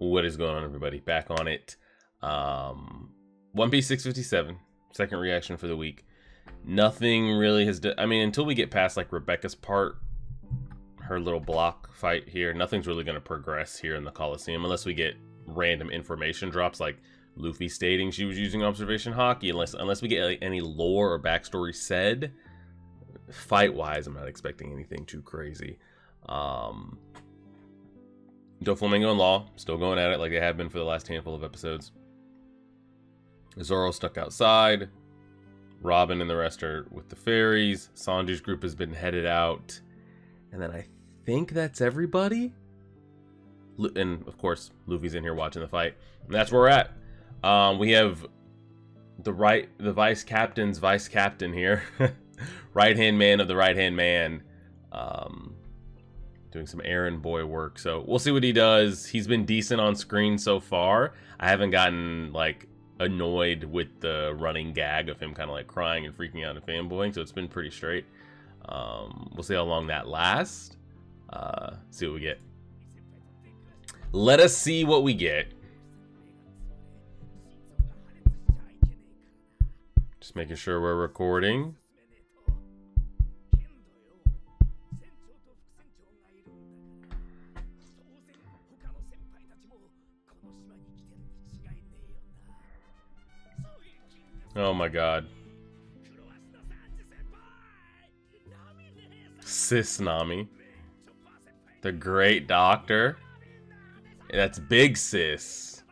What is going on, everybody? Back on it. One Piece 657, second reaction for the week. Nothing really has I mean, until we get past like Rebecca's part, her little block fight here, nothing's really going to progress here in the Coliseum unless we get random information drops like Luffy stating she was using observation haki. Unless we get like, any lore or backstory said. Fight wise, I'm not expecting anything too crazy. Doflamingo and Law still going at it like they have been for the last handful of episodes. Zoro stuck outside. Robin and the rest are with the fairies. Sanji's group has been headed out. And then I think that's everybody. And of course, Luffy's in here watching the fight. And that's where we're at. We have the vice captain's vice captain here. Right-hand man of the right-hand man. Doing some errand boy work. So we'll see what he does. He's been decent on screen so far. I haven't gotten like annoyed with the running gag of him kind of like crying and freaking out and fanboying. So it's been pretty straight. We'll see how long that lasts. See what we get. Let us see what we get. Just making sure we're recording. Oh my god. Sis Nami. The great doctor. That's big sis.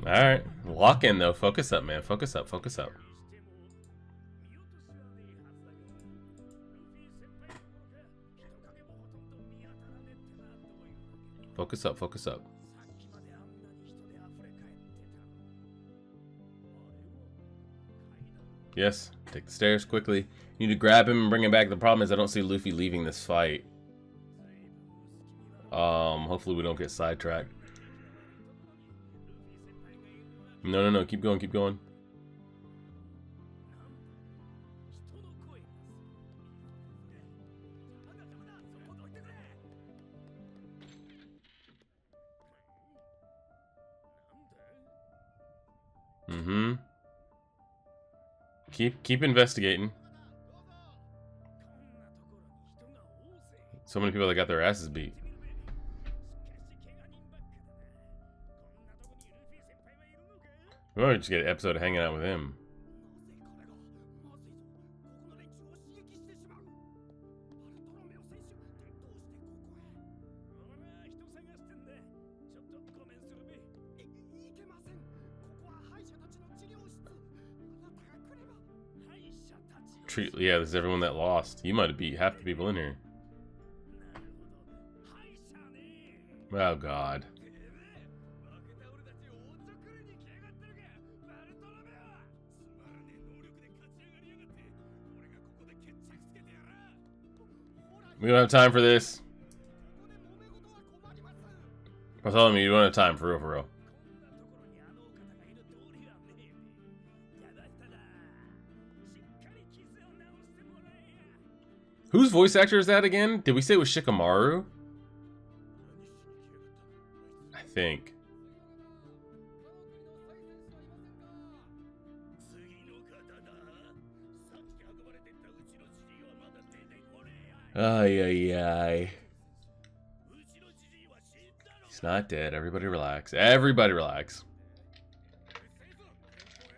Alright. Lock in though. Focus up, man. Focus up. Focus up. Focus up, focus up. Yes, take the stairs quickly. You need to grab him and bring him back. The problem is I don't see Luffy leaving this fight. Hopefully we don't get sidetracked. No, keep going, keep going. Keep investigating. So many people that got their asses beat. We might just get an episode of hanging out with him. Yeah, this is everyone that lost. You might have beat half the people in here. Oh god. We don't have time for this. I'm telling you, you don't have time for real, for real. Whose voice actor is that again? Did we say it was Shikamaru? I think. Ay, ay, ay. He's not dead. Everybody relax. Everybody relax.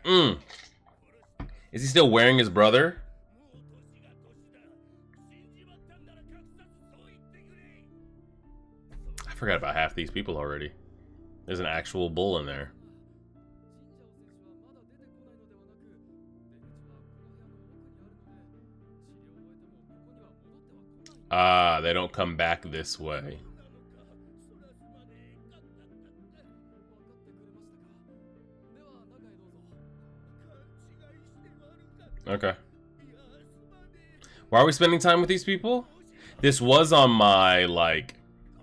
Is he still wearing his brother? I forgot about half these people already. There's an actual bull in there. Ah, they don't come back this way. Okay. Why are we spending time with these people? This was on my, like,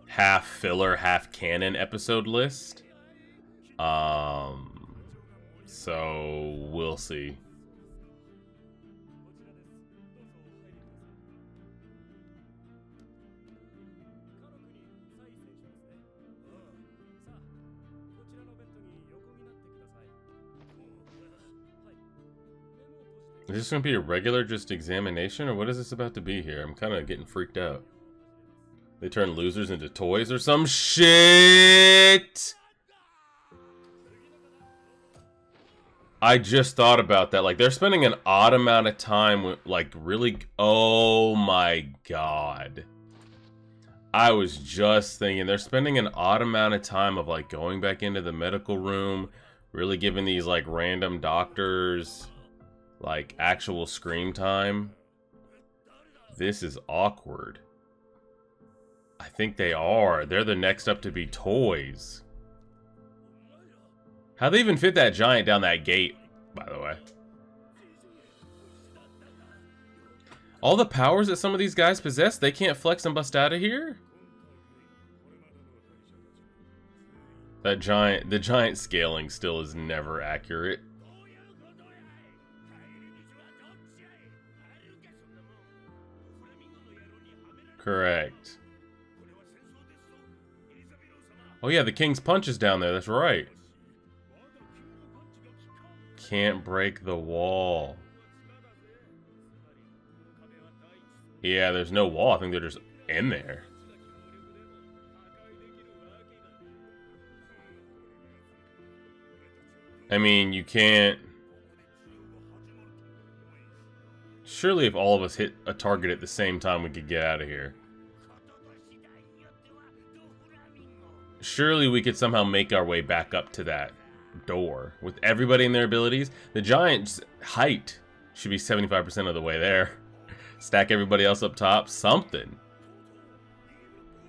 half filler, half canon episode list. So we'll see. Is this going to be a regular just examination, or what is this about to be here? I'm kind of getting freaked out. They turn losers into toys or some shit! I just thought about that. Like, they're spending an odd amount of time with, like, really... Oh my god. I was just thinking, they're spending an odd amount of time of, like, going back into the medical room, really giving these, like, random doctors... like, actual scream time. This is awkward. I think they are. They're the next up to be toys. How'd they even fit that giant down that gate, by the way? All the powers that some of these guys possess, they can't flex and bust out of here? The giant scaling still is never accurate. Correct. Oh yeah, the King's Punch is down there, that's right. Can't break the wall. Yeah, there's no wall, I think they're just in there. I mean, you can't... Surely if all of us hit a target at the same time, we could get out of here. Surely we could somehow make our way back up to that door. With everybody and their abilities, the giant's height should be 75% of the way there. Stack everybody else up top, something.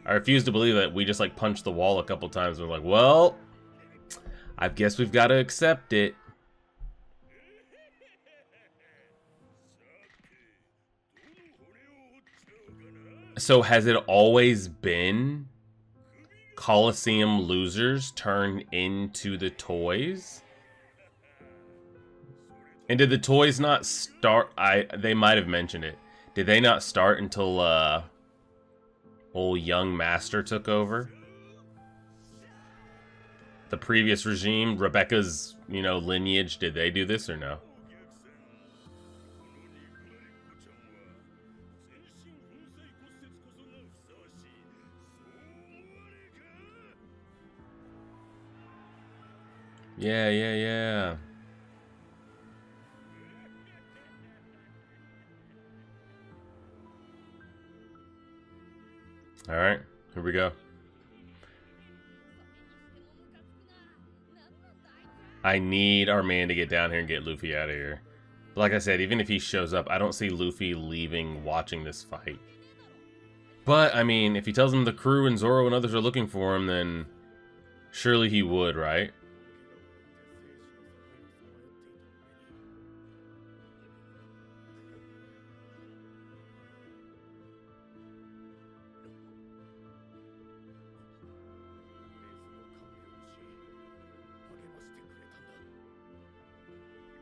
I refuse to believe that we just like punched the wall a couple times and we're like, well, I guess we've got to accept it. So has it always been Coliseum losers turn into the toys? And did the toys not start? They might have mentioned it. Did they not start until old young master took over? The previous regime, Rebecca's, you know, lineage, did they do this or no? Yeah. Alright, here we go. I need our man to get down here and get Luffy out of here. But like I said, even if he shows up, I don't see Luffy leaving watching this fight. But, I mean, if he tells him the crew and Zoro and others are looking for him, then surely he would, right?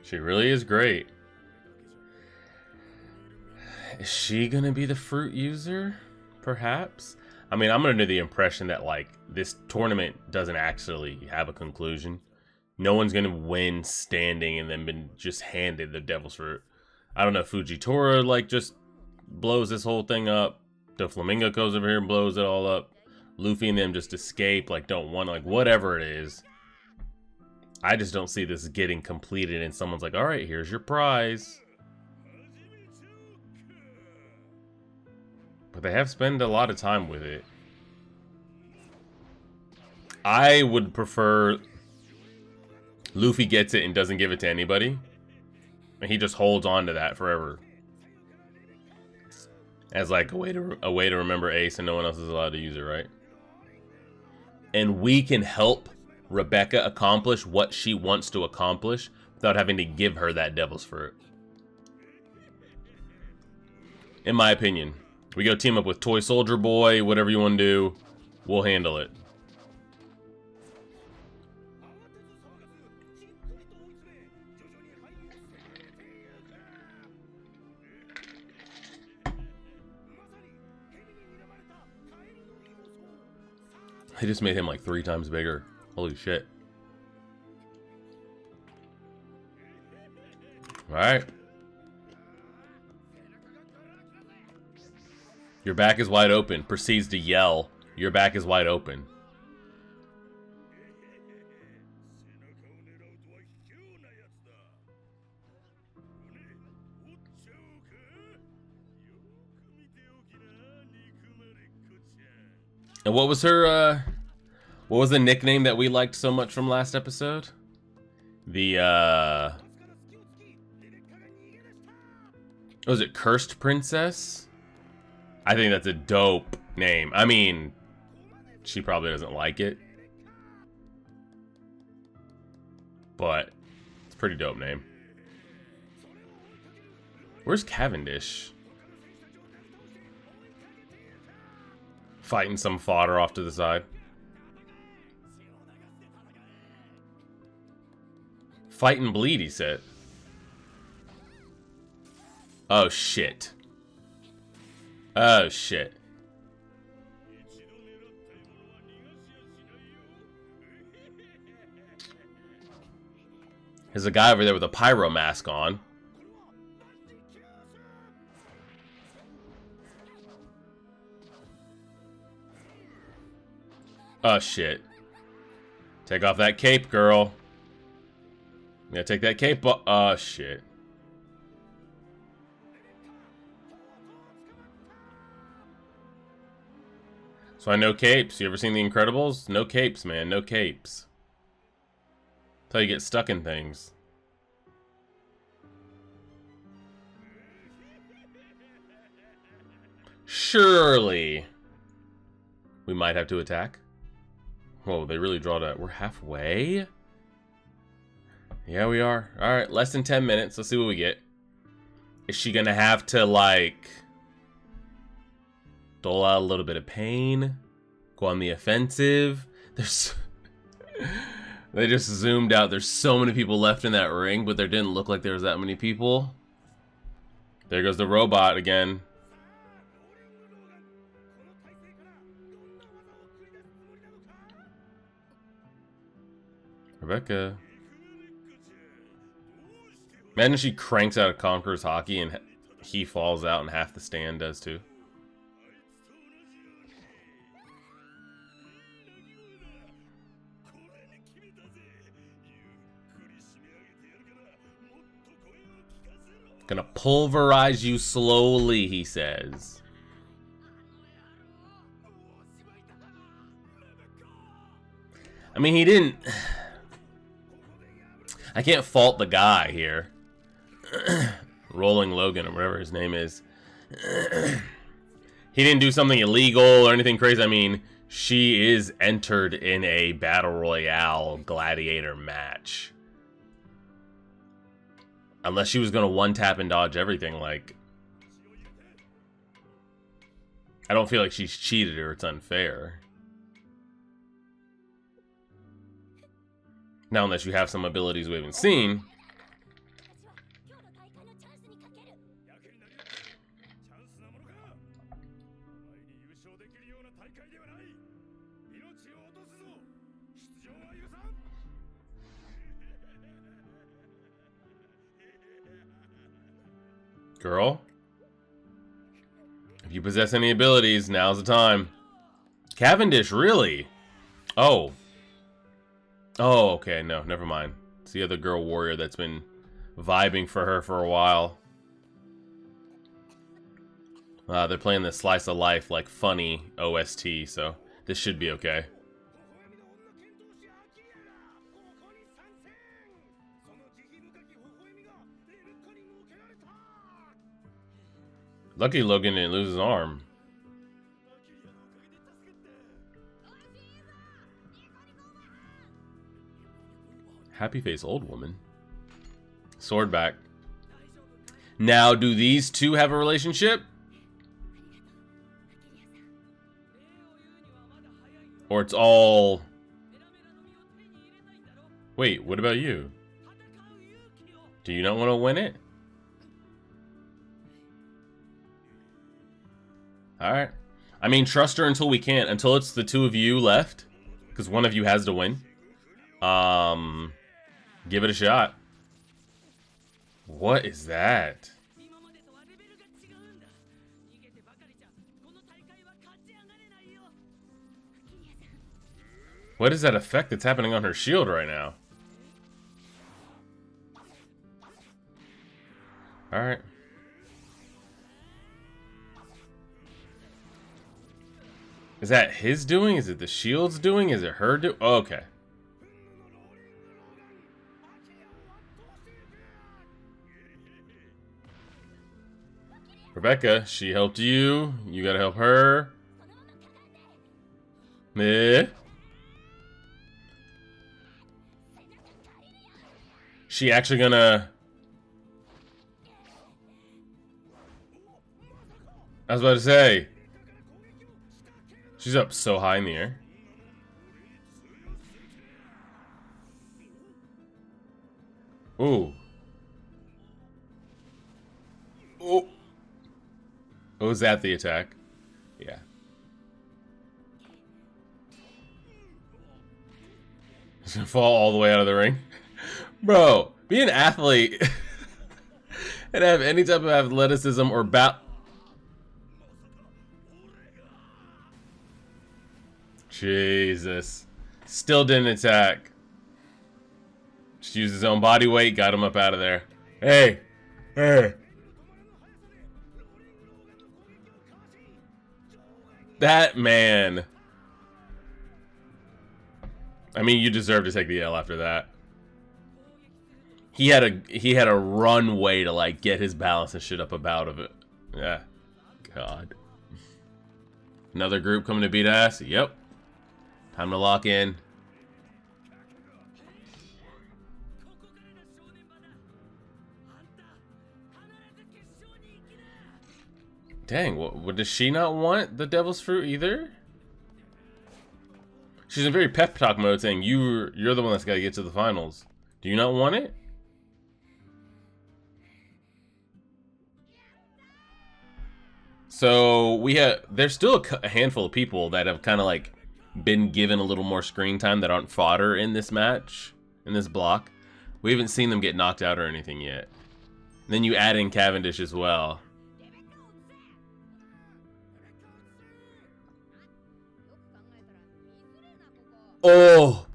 She really is great. Is she gonna be the fruit user? Perhaps? I mean, I'm under the impression that, like, this tournament doesn't actually have a conclusion. No one's gonna win standing and then been just handed the Devil's Fruit. I don't know if Fujitora, like, just blows this whole thing up. Doflamingo goes over here and blows it all up. Luffy and them just escape, like, don't want, like, whatever it is. I just don't see this getting completed and someone's like, alright, here's your prize. But they have spent a lot of time with it. I would prefer Luffy gets it and doesn't give it to anybody. And he just holds on to that forever. As like a way to remember Ace and no one else is allowed to use it, right? And we can help Rebecca accomplish what she wants to accomplish without having to give her that Devil's Fruit. In my opinion. We go team up with Toy Soldier Boy, whatever you want to do, we'll handle it. They just made him like 3 times bigger. Holy shit. Alright. Your back is wide open. Proceeds to yell. Your back is wide open. And what was her, what was the nickname that we liked so much from last episode? The, was it Cursed Princess? I think that's a dope name. I mean, she probably doesn't like it. But, it's a pretty dope name. Where's Cavendish? Fighting some fodder off to the side. Fight and bleed, he said. Oh, shit. Oh, shit. There's a guy over there with a pyro mask on. Oh, shit. Take off that cape, girl. Yeah, take that cape off. Oh, shit. So I know capes. You ever seen The Incredibles? No capes, man. No capes. That's how you get stuck in things. Surely. We might have to attack. Whoa, they really draw that. We're halfway? Yeah, we are. Alright, less than 10 minutes. Let's see what we get. Is she gonna have to, like, dole out a little bit of pain? Go on the offensive? There's... They just zoomed out. There's so many people left in that ring, but there didn't look like there was that many people. There goes the robot again. Rebecca. Imagine she cranks out a Conqueror's Hockey and he falls out and half the stand does too. Gonna pulverize you slowly, he says. I mean, he didn't... I can't fault the guy here. Rolling Logan, or whatever his name is. He didn't do something illegal or anything crazy. I mean, she is entered in a Battle Royale gladiator match. Unless she was going to one-tap and dodge everything, like... I don't feel like she's cheated or it's unfair. Now, unless you have some abilities we haven't seen. Girl, if you possess any abilities, now's the time. Cavendish, really? Oh. Oh, okay, no, never mind. It's the other girl warrior that's been vibing for her for a while. They're playing the slice of life, like, funny OST, so this should be okay. Lucky Logan didn't lose his arm. Happy face old woman. Sword back. Now, do these two have a relationship? Or it's all... Wait, what about you? Do you not want to win it? Alright. I mean, trust her until we can't. Until it's the two of you left. because one of you has to win. Give it a shot. What is that? What is that effect that's happening on her shield right now? Alright. Is that his doing? Is it the shield's doing? Is it her doing? Oh, okay. Rebecca, she helped you. You gotta help her. Meh. She actually gonna... I was about to say. She's up so high in the air. Ooh. Oh. Oh, was that the attack? Yeah. He's gonna fall all the way out of the ring. Bro, be an athlete and have any type of athleticism or Jesus. Still didn't attack. Just used his own body weight, got him up out of there. Hey! Hey! That man. I mean, you deserve to take the L after that. He had a runway to like get his balance and shit up about of it. Yeah. God. Another group coming to beat ass? Yep. Time to lock in. Dang, what does she not want the devil's fruit either? She's in very pep talk mode saying you're the one that's got to get to the finals. Do you not want it? So there's still a handful of people that have kind of like been given a little more screen time that aren't fodder in this match, in this block. We haven't seen them get knocked out or anything yet. And then you add in Cavendish as well. Oh!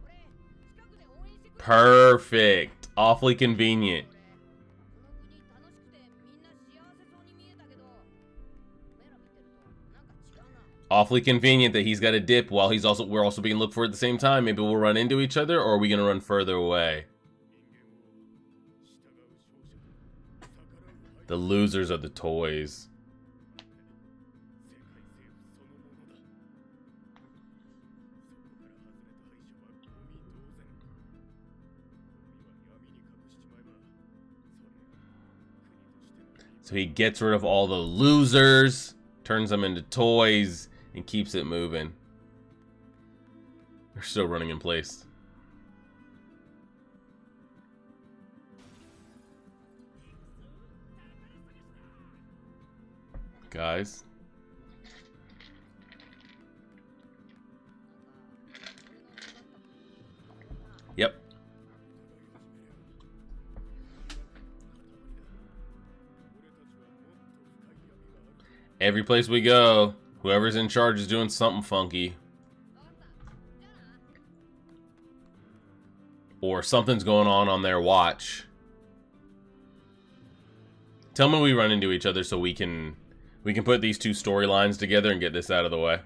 Perfect. Awfully convenient. Awfully convenient that he's got a dip while we're also being looked for at the same time. Maybe we'll run into each other, or are we gonna run further away? The losers are the toys. So he gets rid of all the losers, turns them into toys, and keeps it moving. They're still running in place. Guys. Yep. Every place we go, whoever's in charge is doing something funky. Or something's going on their watch. Tell me we run into each other so we can put these two storylines together and get this out of the way.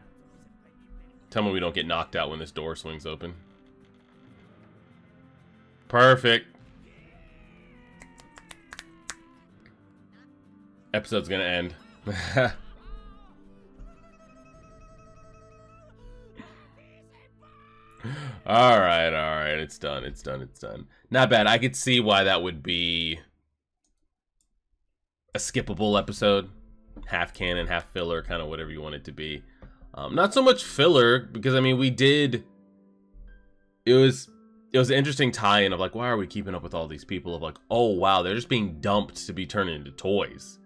Tell me we don't get knocked out when this door swings open. Perfect. Episode's gonna end. Alright, it's done. Not bad. I could see why that would be a skippable episode. Half canon, half filler, kind of whatever you want it to be. Not so much filler, because I mean it was an interesting tie-in of like, why are we keeping up with all these people? Of like, oh wow, they're just being dumped to be turned into toys.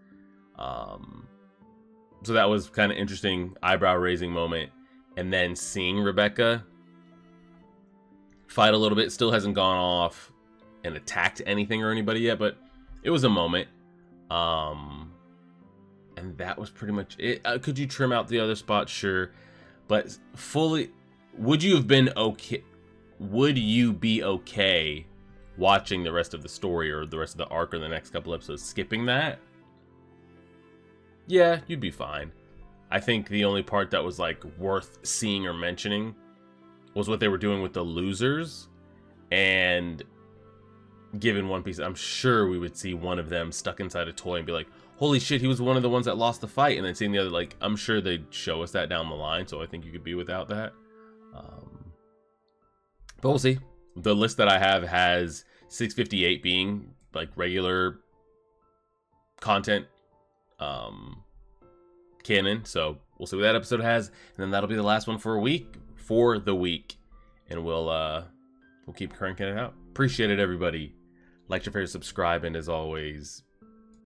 So that was kind of interesting, eyebrow raising moment. And then seeing Rebecca fight a little bit. Still hasn't gone off and attacked anything or anybody yet, but it was a moment. And that was pretty much it. Could you trim out the other spots? Sure. But fully, would you have been okay? Would you be okay watching the rest of the story or the rest of the arc or the next couple episodes, skipping that? Yeah, you'd be fine. I think the only part that was like worth seeing or mentioning was what they were doing with the losers. And given One Piece, I'm sure we would see one of them stuck inside a toy and be like, holy shit, he was one of the ones that lost the fight. And then seeing the other, like, I'm sure they'd show us that down the line. So I think you could be without that. But we'll see. The list that I have has 658 being like regular content canon. So we'll see what that episode has. And then that'll be the last one for the week. And we'll keep cranking it out. Appreciate it, everybody. Like, share, favorite, subscribe, and as always,